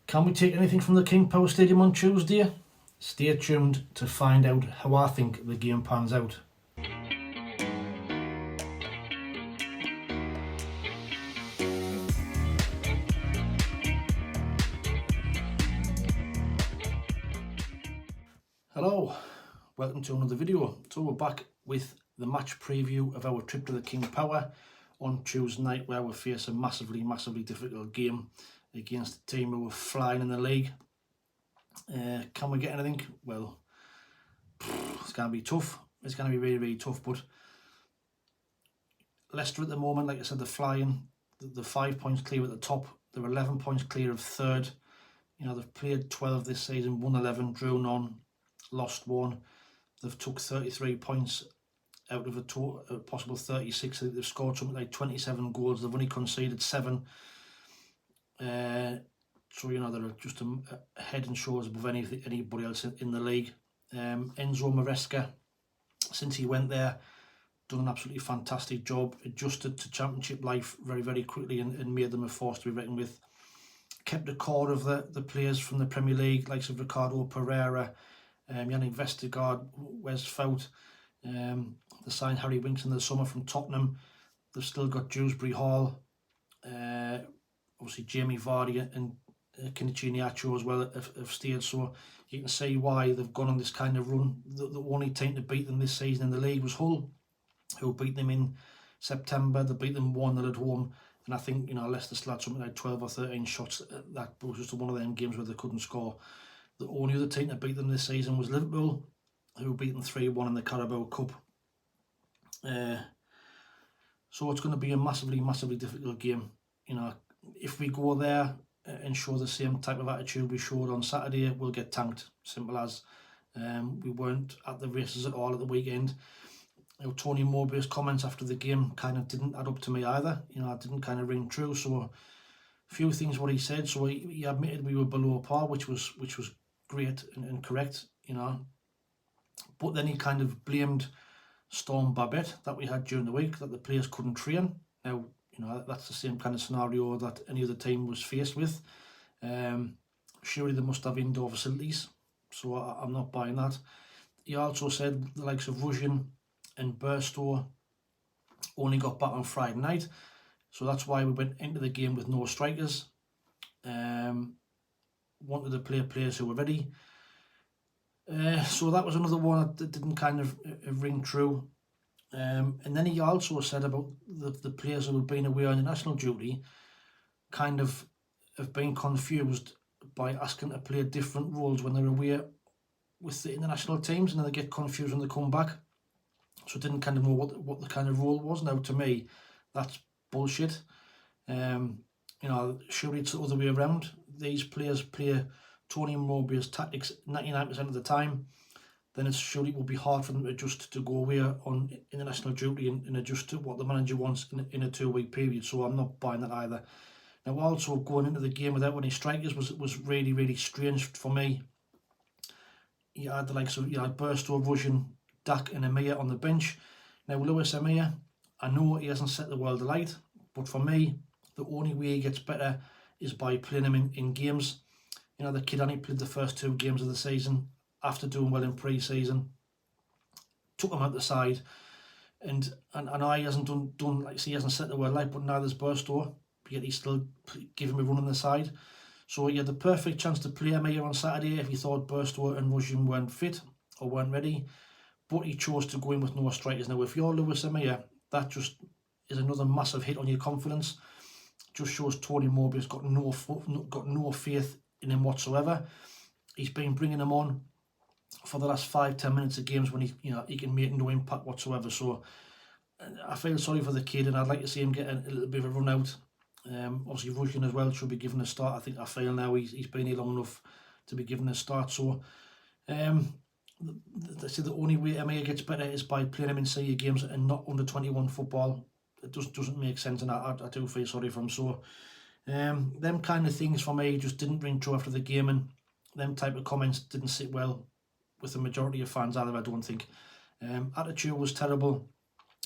Can we take anything from the King Power Stadium on Tuesday? Stay tuned to find out how I think the game pans out. Hello, welcome to another video. So we're back with the match preview of our trip to the King Power on Tuesday night, where we face a massively difficult game against a team who are flying in the league. Can we get anything? Well, it's going to be tough. It's going to be really tough, but Leicester at the moment, like I said, they're flying. They're 5 points clear at the top. They're 11 points clear of third. You know, they've played 12 this season, won 11, drew none, lost 1. They've took 33 points out of a possible 36. They've scored something like 27 goals. They've only conceded 7. So, you know, they're just a head and shoulders above anybody else in the league. Enzo Maresca, since he went there, done an absolutely fantastic job. Adjusted to Championship life very quickly and made them a force to be reckoned with. Kept the core of the players from the Premier League, likes of Ricardo Pereira, Yannick Vestergaard, Wes Fout. They signed Harry Winks in the summer from Tottenham. They've still got Dewsbury Hall, obviously Jamie Vardy and Kenichi Niacho as well have stayed. So you can see why they've gone on this kind of run. The only team to beat them this season in the league was Hull, who beat them in September. They beat them 1-0 at home. And I think, you know, Leicester still had something like 12 or 13 shots. That was just one of them games where they couldn't score. The only other team to beat them this season was Liverpool, who beat them 3-1 in the Carabao Cup. So it's going to be a massively difficult game. You know, if we go there and show the same type of attitude we showed on Saturday, we'll get tanked. Simple as. We weren't at the races at all at the weekend. You know, Tony Mowbray's comments after the game kind of didn't add up to me either. You know, I didn't kind of ring true. So a few things what he said. So he admitted we were below par, which was great and correct. You know, but then he kind of blamed Storm Babette that we had during the week, that the players couldn't train. Now, you know, that's the same kind of scenario that any other team was faced with. Surely they must have indoor facilities, so I'm not buying that. He also said the likes of Russian and Burstow only got back on Friday night, so that's why we went into the game with no strikers. Wanted to play players who were ready. So that was another one that didn't kind of ring true. And then he also said about the players who had been away on national duty kind of have been confused by asking to play different roles when they're away with the international teams, and then they get confused when they come back. So didn't kind of know what the kind of role was. Now, to me, that's bullshit. You know, surely it's the other way around. These players play Tony Mowbray's tactics 99% of the time. Then it's surely it will be hard for them to adjust to go away on international duty and adjust to what the manager wants in a 2-week period. So I'm not buying that either. Now, also going into the game without any strikers was really strange for me. You had the likes of Burstow, Russian, Dak and Amir on the bench. Now, Lewis Amir, I know he hasn't set the world alight, but for me, the only way he gets better is by playing him in games. You know, the kid only played the first 2 games of the season after doing well in pre-season. Took him out the side, and I know he hasn't done like he hasn't set the world alight, but now there's Burstow, yet he's still giving him a run on the side. So he had the perfect chance to play him here on Saturday if he thought Burstow and Russian weren't fit or weren't ready, but he chose to go in with no strikers. Now, if you're Lewis Amir, that just is another massive hit on your confidence. Just shows Tony Mowbray's got no faith in him whatsoever. He's been bringing him on for the last 5-10 minutes of games when he can make no impact whatsoever. So I feel sorry for the kid, and I'd like to see him get a little bit of a run out. Obviously Russian as well should be given a start. I feel now he's been here long enough to be given a start. So they say the only way Amir gets better is by playing him in senior games and not under 21 football. It doesn't make sense, and I do feel sorry for him. So them kind of things for me just didn't ring true after the game, and them type of comments didn't sit well with the majority of fans either, I don't think. Attitude was terrible.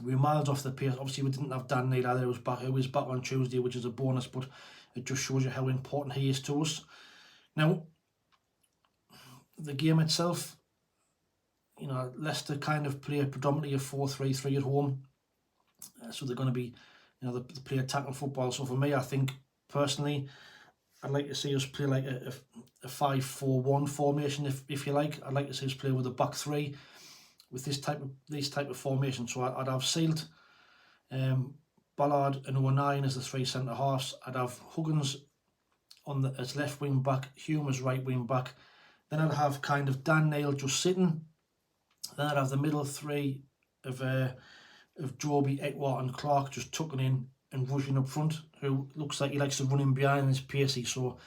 We were miles off the pace. Obviously we didn't have Dan Neil either, who was back on Tuesday, which is a bonus, but it just shows you how important he is to us. Now, the game itself, you know, Leicester kind of play predominantly a 4-3-3 at home. So they're going to be, you know, they play attacking football. So for me, I think personally, I'd like to see us play like a 5-4-1 formation, if you like. I'd like to see us play with a back three with this type of formation. So I'd have Sealed, Ballard and 09 as the three centre halves. I'd have Huggins as left wing back, Hume as right wing back. Then I'd have kind of Dan Neil just sitting. Then I'd have the middle three of Joby, Ekwart and Clark just tucking in and rushing up front, who looks like he likes to run in behind and is pacey. So,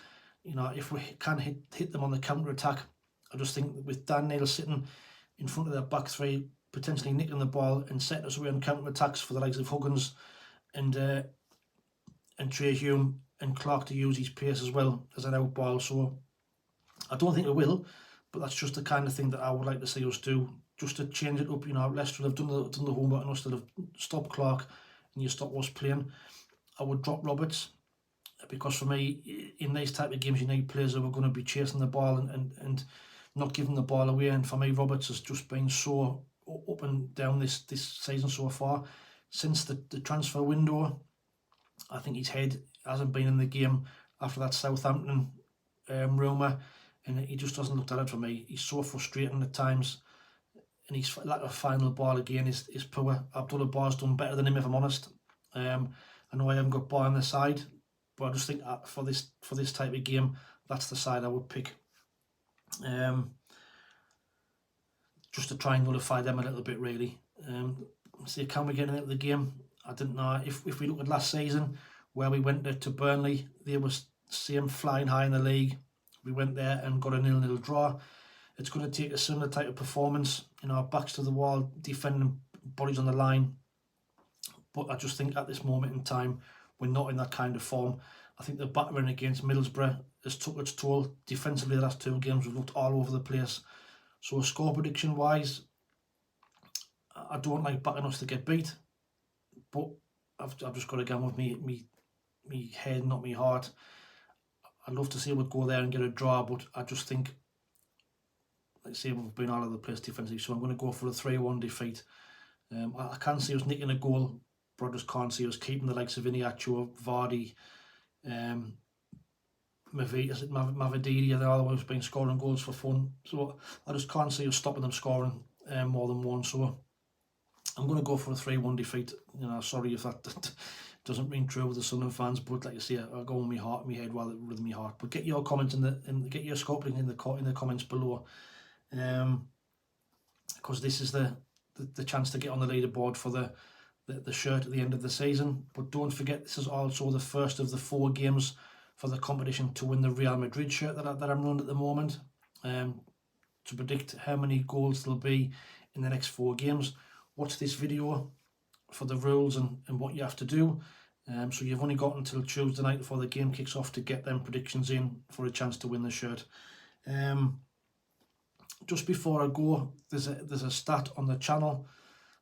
you know, if we can hit them on the counter-attack, I just think with Dan Neil sitting in front of their back three, potentially nicking the ball and setting us away on counter-attacks for the likes of Huggins and Trey Hume and Clark to use his pace as well as an out ball. So I don't think we will, but that's just the kind of thing that I would like to see us do, just to change it up. You know, Leicester have done the homework and us that have stopped Clark and you stop us playing. I would drop Roberts, because for me, in these type of games, you need players who are going to be chasing the ball and not giving the ball away. And for me, Roberts has just been so up and down this season so far. Since the transfer window, I think his head hasn't been in the game after that Southampton rumour, and he just doesn't look at it for me. He's so frustrating at times, and his lack of final ball again is poor. Abdullah Bar's done better than him, if I'm honest. I know I haven't got Bar on the side, but I just think for this type of game, that's the side I would pick. Just to try and nullify them a little bit, really. See, can we get into the game? I didn't know. If we look at last season, where we went to Burnley, they were same flying high in the league. We went there and got a 0-0 draw. It's going to take a similar type of performance, you know, backs to the wall, defending, bodies on the line. But I just think at this moment in time, we're not in that kind of form. I think the battering against Middlesbrough has took its toll. Defensively, the last two games, we've looked all over the place. So score prediction-wise, I don't like backing us to get beat, but I've just got to go with me head, not me heart. I'd love to see us go there and get a draw, but I just think, like I say, we've been all over the place defensively, so I'm going to go for a 3-1 defeat. I can see us nicking a goal, but I just can't see us keeping the likes of Iniacho, Vardy, Mavididi, they're always been scoring goals for fun. So I just can't see us stopping them scoring more than one. So I'm going to go for a 3-1 defeat. You know, sorry if that doesn't ring true with the Sunderland fans, but like I say, I'll go with my heart, my head rather than my heart. But get your comments get your scoring in the comments below, because this is the chance to get on the leaderboard for the shirt at the end of the season. But don't forget, this is also the first of the 4 games for the competition to win the Real Madrid shirt that I'm running at the moment. To predict how many goals there'll be in the next 4 games, watch this video for the rules and what you have to do. So you've only got until Tuesday night before the game kicks off to get them predictions in for a chance to win the shirt. Just before I go, there's a stat on the channel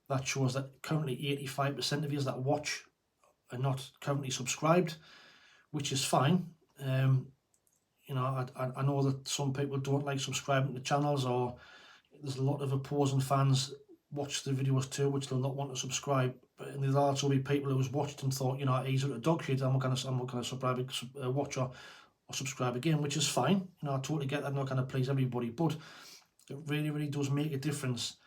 that shows that currently 85% of you that watch are not currently subscribed, which is fine. You know, I know that some people don't like subscribing to channels, or there's a lot of opposing fans watch the videos too, which they'll not want to subscribe. But there'll also be people who's watched and thought, you know, he's a dog shit, I'm not going to subscribe, watch or subscribe again, which is fine. You know, I totally get that. I'm not going to please everybody, but it really, really does make a difference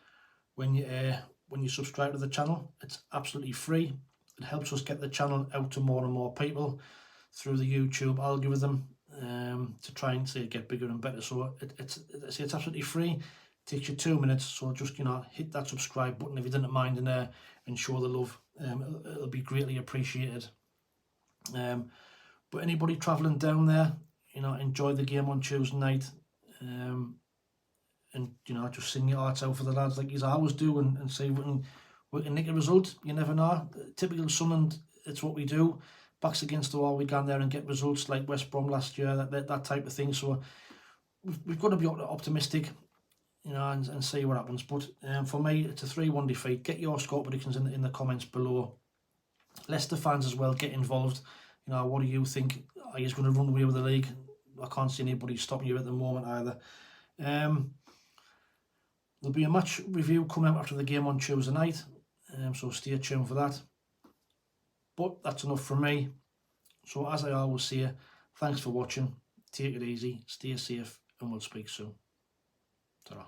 when you subscribe to the channel. It's absolutely free. It helps us get the channel out to more and more people through the YouTube algorithm, to try and get bigger and better. So it's absolutely free. It takes you 2 minutes. So just, you know, hit that subscribe button if you didn't mind, and show the love. It'll be greatly appreciated. But anybody travelling down there, you know, enjoy the game on Tuesday night. And, you know, just sing your hearts out for the lads like you always do, and see we can nick a result. You never know. Typical Sunderland, it's what we do. Backs against the wall, we go there and get results like West Brom last year, that type of thing. So we've got to be optimistic, you know, and see what happens. But for me, it's a 3-1 defeat. Get your score predictions in the comments below. Leicester fans as well, get involved. You know, what do you think? Are you going to run away with the league? I can't see anybody stopping you at the moment either. There'll be a match review coming out after the game on Tuesday night, so stay tuned for that. But that's enough from me. So as I always say, thanks for watching. Take it easy, stay safe, and we'll speak soon. Ta-ra.